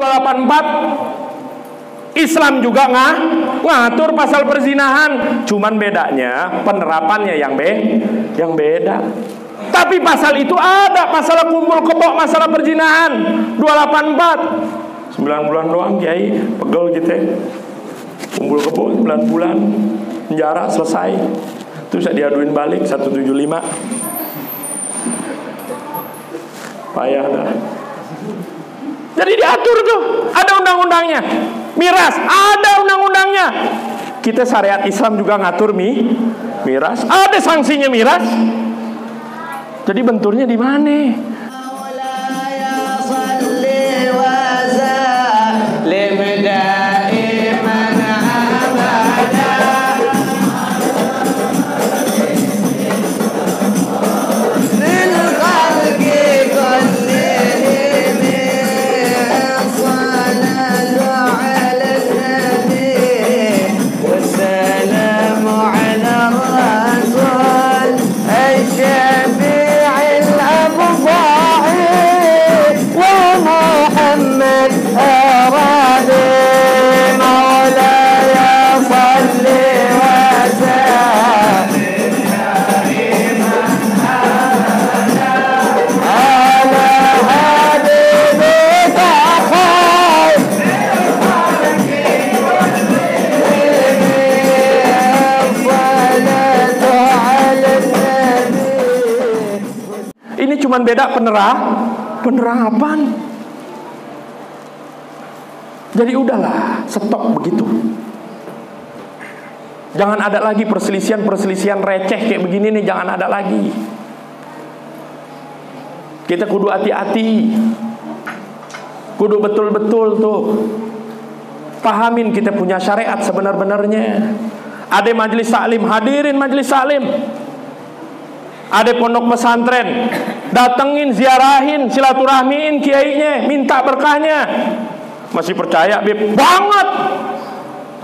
284 Islam juga ngatur pasal perzinahan, cuman bedanya penerapannya yang beda. Tapi pasal itu ada, pasal kumpul kebo masalah perzinahan 284. 9 bulan doang Kiai, pegel gitu ya. Kumpul kebo 9 bulan penjara selesai. Terus diaduin balik 175. Payah dah. Jadi diatur tuh, ada undang-undangnya. Miras, ada undang-undangnya. Kita syariat Islam juga ngatur miras, ada sanksinya miras. Jadi benturnya di mana? Cuman beda penerapan. Jadi udahlah, stop begitu. Jangan ada lagi perselisihan receh kayak begini nih, jangan ada lagi. Kita kudu hati-hati. Kudu betul-betul tuh pahamin kita punya syariat sebenar-benarnya. Ada majelis taklim, hadirin majelis taklim. Ada pondok pesantren, datengin, ziarahin, silaturahmiin kiainya, minta berkahnya. Masih percaya, Bib? Banget.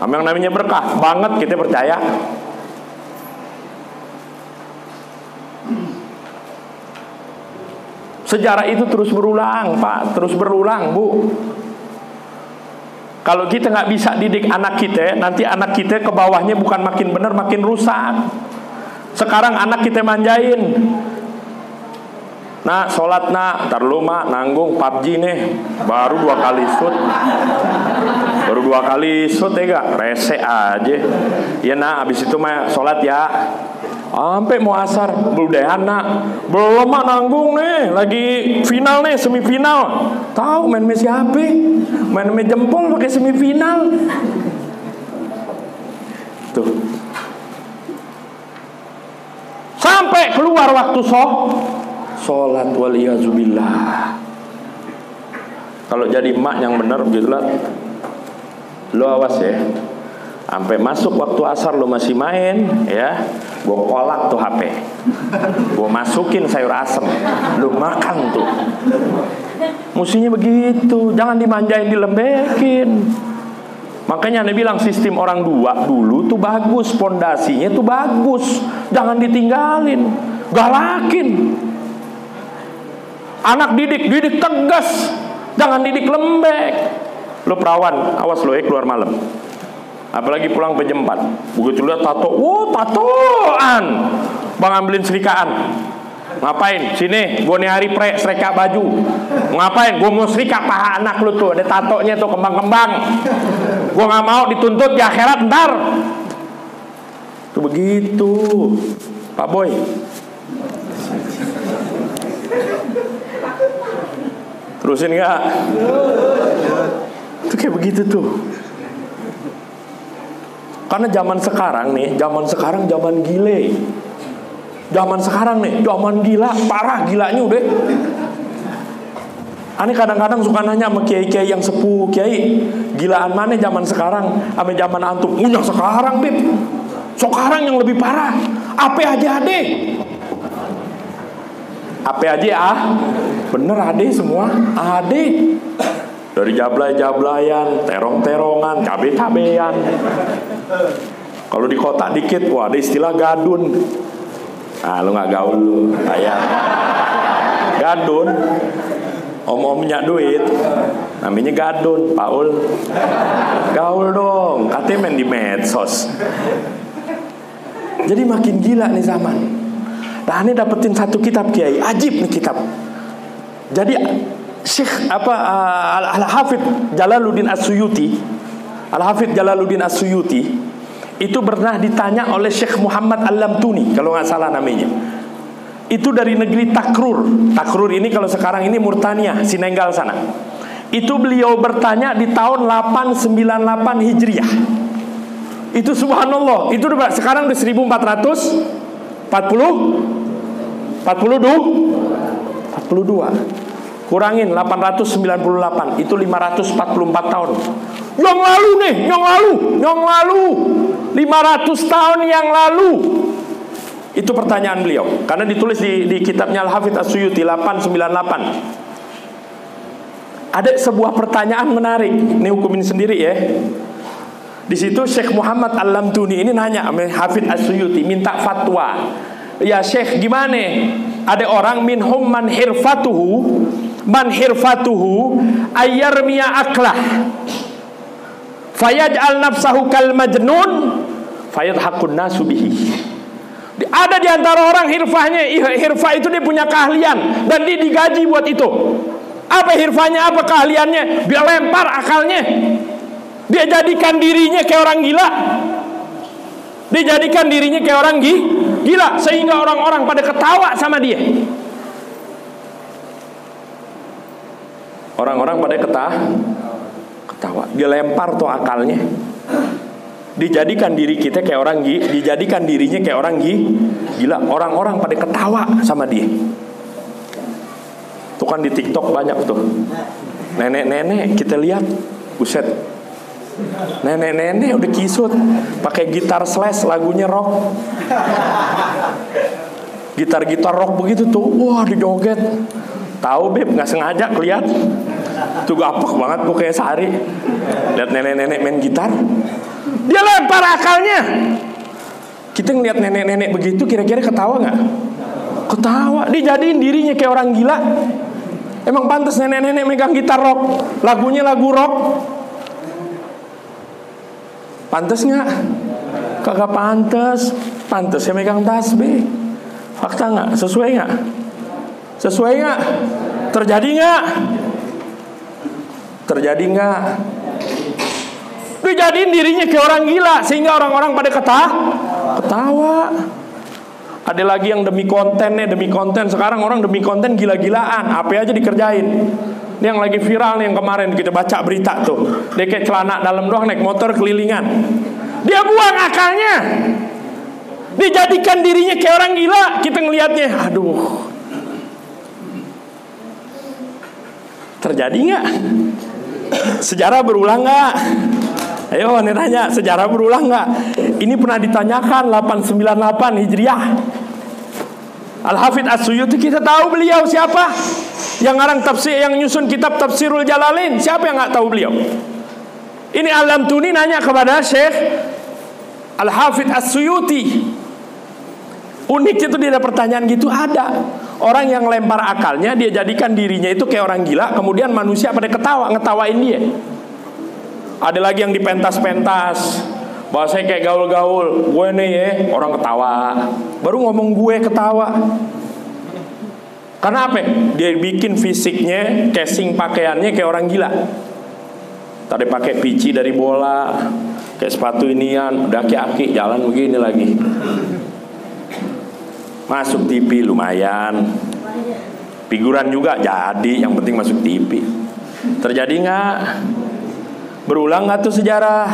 Yang namanya berkah, banget kita percaya. Sejarah itu terus berulang, Pak, terus berulang, Bu. Kalau kita nggak bisa didik anak kita, nanti anak kita ke bawahnya bukan makin benar, makin rusak. Sekarang anak kita manjain. Nah, sholat nak, ntar lu mak nanggung PUBG nih. Baru 2 kali shoot. Baru 2 kali shoot ya gak? Rese aja. Ya nak, abis itu mah sholat ya. Sampai mau asar, beludahan nak. Belum mak nanggung nih. Lagi final nih, semifinal. Tahu main Messi HP? Main jempol pakai semifinal. Tuh. Sampai keluar waktu sholat waliyazubillah. Kalau jadi emak yang benar begitulah, lo awas ya. Sampai masuk waktu asar lo masih main ya, gue kolak tuh HP, gue masukin sayur asem, lo makan tuh. Mestinya begitu, jangan dimanjain, dilembekin. Makanya Nabi bilang sistem orang dua dulu tuh bagus, pondasinya tuh bagus, jangan ditinggalin, galakin. Anak didik tegas, jangan didik lembek. Lo perawan, awas lo keluar malam. Apalagi pulang jam 4. Begitu lihat tato, tatoan. Bang ambilin serikaan. Ngapain? Sini, gue nih hari serika baju. Ngapain? Gue mau serika paha anak lu tuh, ada tatonya tuh kembang-kembang. Gue gak mau dituntut di akhirat ntar. Tuh begitu, Pak Boy. Terusin gak? Itu kayak begitu tuh. Karena zaman sekarang zaman gile. Zaman sekarang nih, zaman gila, parah gilanya udah. Aneh kadang-kadang suka nanya sama kiai-kiai yang sepuh, Kiai, gilaan mana zaman sekarang sama zaman antum? Yang sekarang, Bib. Sekarang yang lebih parah. Apa aja ade? Apa aja bener ade semua, ade. Dari jablay-jablayan, terong-terongan, cabe-cabean. Kalau di kota dikit, wah ada istilah gadun. Lu gak gaul lu, kayak gadun, om-omnya duit. Namanya gadun, Paul. Gaul dong, katanya main di medsos. Jadi makin gila nih zaman. Nah, ini dapetin satu kitab Kiai, ajib nih kitab. Jadi Syekh Al-Hafidz Jalaluddin As-Suyuti, Al-Hafidz Jalaluddin As-Suyuti itu pernah ditanya oleh Syekh Muhammad Al-Lamtuni, kalau nggak salah namanya. Itu dari negeri Takrur. Takrur ini kalau sekarang ini Murtania, Sinenggal sana. Itu beliau bertanya di tahun 898 Hijriah. Itu subhanallah, itu sekarang udah 42. Kurangin 898, itu 544 tahun. Yang lalu nih, yang lalu 500 tahun yang lalu. Itu pertanyaan beliau, karena ditulis di kitabnya Al-Hafidz As-Suyuti 898. Ada sebuah pertanyaan menarik, ini hukumin sendiri ya. Di situ Syekh Muhammad Al-Lamtuni ini nanya sama Hafidz As-Suyuti, minta fatwa. Ya Syekh, gimana? Ada orang minhum man hirfatuhu ayyarmiya aklah fayaj'al nafsahu kal majnun fayadhakun nasu bihi. Ada di antara orang hirfah itu dia punya keahlian dan dia digaji buat itu. Apa hirfahnya, apa keahliannya? Dia lempar akalnya. Dia jadikan dirinya kayak orang gila. Dia jadikan dirinya kayak orang gila sehingga orang-orang pada ketawa sama dia. Orang-orang pada ketawa. Dia lempar tuh akalnya. Dijadikan diri kita kayak orang dijadikan dirinya kayak orang gila. Orang-orang pada ketawa sama dia. Tuh kan di TikTok banyak tuh. Nenek-nenek kita lihat, buset. Nenek-nenek udah kisut, pakai gitar slash lagunya rock. Gitar-gitar rock begitu tuh, wah dijoget. Tahu beb, nggak sengaja keliat. Tuh gapok banget gue kayak sehari. Lihat nenek-nenek main gitar. Dia lempar akalnya. Kita ngeliat nenek-nenek begitu, kira-kira ketawa nggak? Ketawa. Dijadiin dirinya kayak orang gila. Emang pantas nenek-nenek megang gitar rock, lagunya lagu rock? Pantas nggak? Kagak pantas. Pantasnya megang tasbih. Fakta nggak? Sesuai nggak? Sesuai nggak? Terjadi nggak? Terjadi nggak? Dijadiin dirinya kayak orang gila sehingga orang-orang pada ketawa. Ada lagi yang demi konten. Sekarang orang demi konten gila-gilaan, apa aja dikerjain. Ini yang lagi viral nih, yang kemarin kita baca berita tuh. Dia kayak celana dalam doang naik motor kelilingan. Dia buang akalnya. Dijadikan dirinya kayak orang gila. Kita ngelihatnya, aduh. Terjadi nggak? Sejarah berulang nggak? Ayo nih tanya, sejarah berulang nggak? Ini pernah ditanyakan 898 Hijriah. Al-Hafidz As-Suyuti kita tahu beliau siapa? Yang ngarang tafsir, yang nyusun kitab Tafsirul Jalalain. Siapa yang nggak tahu beliau? Ini Al-Lamtuni nanya kepada Syekh Al-Hafidz As-Suyuti. Uniknya tuh dia ada pertanyaan gitu, ada orang yang lempar akalnya, dia jadikan dirinya itu kayak orang gila, kemudian manusia pada ngetawain dia. Ada lagi yang dipentas-pentas, bahasanya kayak gaul-gaul. Gue nih ya, orang ketawa. Baru ngomong gue ketawa. Karena apa? Dia bikin fisiknya, casing pakaiannya kayak orang gila. Tadi pakai pici dari bola, kayak sepatu inian, daki-aki jalan begini lagi. Masuk TV lumayan. Figuran juga jadi, yang penting masuk TV. Terjadi nggak? Berulang nggak tuh sejarah?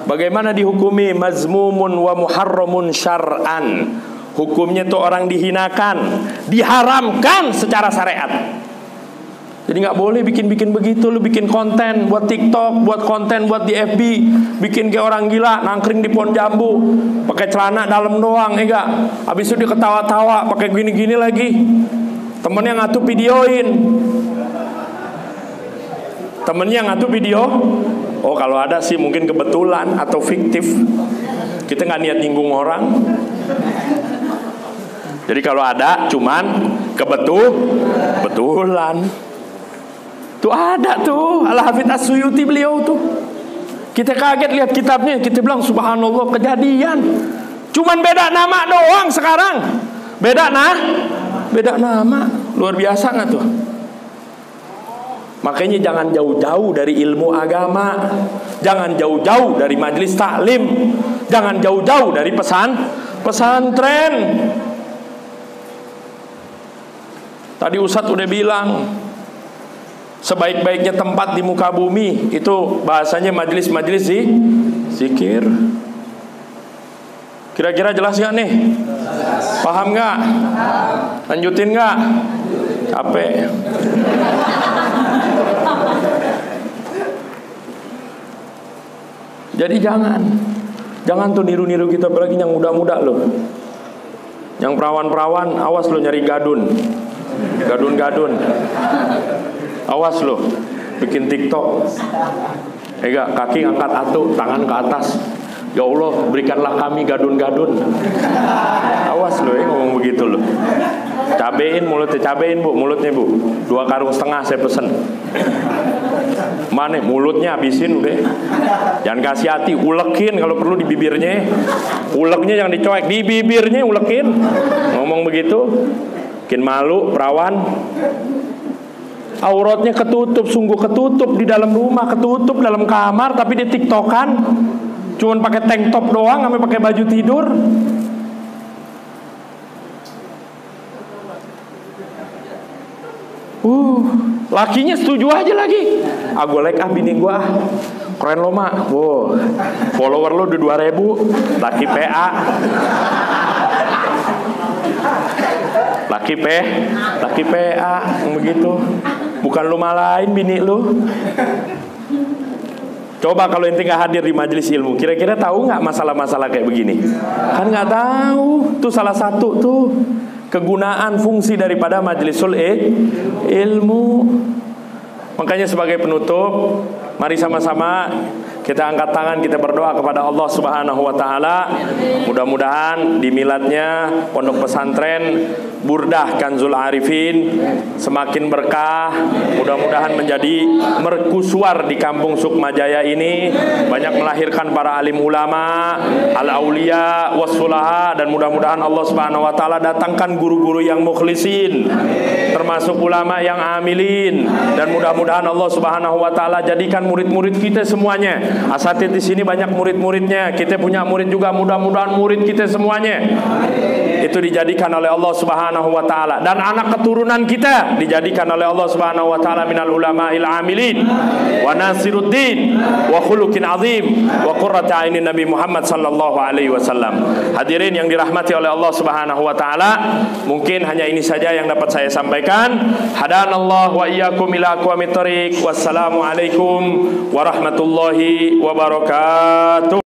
Bagaimana dihukumi? Mazmumun wa muharramun syar'an. Hukumnya tuh orang dihinakan, diharamkan secara syariat. Jadi nggak boleh bikin-bikin begitu. Lu bikin konten buat TikTok, buat konten buat di FB, bikin kayak orang gila, nangkring di pohon jambu, pakai celana dalam doang, enggak. Habis itu dia ketawa-tawa, pakai gini-gini lagi. Temennya ngatu videoin. Temennya ngatu video. Oh kalau ada sih mungkin kebetulan atau fiktif. Kita nggak niat nyinggung orang. Jadi kalau ada cuman kebetulan. Tuh ada tuh Al-Hafidz As-Suyuti beliau tuh. Kita kaget lihat kitabnya, kita bilang subhanallah, kejadian. Cuman beda nama doang sekarang. Beda nama. Luar biasa nggak tuh? Makanya jangan jauh-jauh dari ilmu agama, jangan jauh-jauh dari majelis taklim, jangan jauh-jauh dari pesantren. Tadi Ustadz udah bilang, sebaik-baiknya tempat di muka bumi itu bahasanya majelis-majelis zikir. Kira-kira jelas gak nih? Paham gak? Lanjutin gak? Capek. Jadi jangan tuh niru-niru kita, apalagi yang muda-muda loh. Yang perawan-perawan, awas lo nyari gadun. Awas lo bikin TikTok. Kaki angkat atuh, tangan ke atas. Ya Allah, berikanlah kami gadun-gadun. Awas lo ngomong begitu lo. Cabein mulutnya, cabein bu, mulutnya bu. 2,5 karung saya pesen. Mana mulutnya habisin udah. Jangan kasih hati, ulekin kalau perlu di bibirnya. Uleknya jangan dicoek, di bibirnya ulekin. Ngomong begitu, bikin malu perawan. Auratnya ketutup, sungguh ketutup di dalam rumah, ketutup dalam kamar, tapi di tiktokan. Cuman pakai tank top doang, sampai pakai baju tidur. Lakinya setuju aja lagi. Gue like bini gue keren lo mak. Wow, follower lo udah 2.000. Laki PA. Laki PA begitu. Bukan lu malahin bini lu. Coba kalau ente nggak hadir di majelis ilmu, kira-kira tahu nggak masalah-masalah kayak begini? Kan nggak tahu. Tuh salah satu tuh kegunaan fungsi daripada majlisul ilmu. Makanya sebagai penutup, mari sama-sama kita angkat tangan, kita berdoa kepada Allah Subhanahu wa taala. Mudah-mudahan di miladnya Pondok Pesantren Burdah Kanzul Arifin semakin berkah. Mudah-mudahan menjadi mercusuar di kampung Sukmajaya ini, banyak melahirkan para alim ulama, al-auliya wassulaha, dan mudah-mudahan Allah Subhanahu wa taala datangkan guru-guru yang mukhlisin, termasuk ulama yang amilin, dan mudah-mudahan Allah Subhanahu wa taala jadikan murid-murid kita semuanya. Asatidz di sini banyak murid-muridnya. Kita punya murid juga, mudah-mudahan murid kita semuanya itu dijadikan oleh Allah Subhanahu wa taala, dan anak keturunan kita dijadikan oleh Allah Subhanahu wa taala minal ulama'il amilin wa nasiruddin wa khuluqin azim wa qurrati ainin Nabi Muhammad sallallahu alaihi wasallam. Hadirin yang dirahmati oleh Allah Subhanahu wa taala, mungkin hanya ini saja yang dapat saya sampaikan. Hadanallahu wa iyyakum ila aqwamit thoriq. Wassalamu alaikum warahmatullahi wabarakatuh.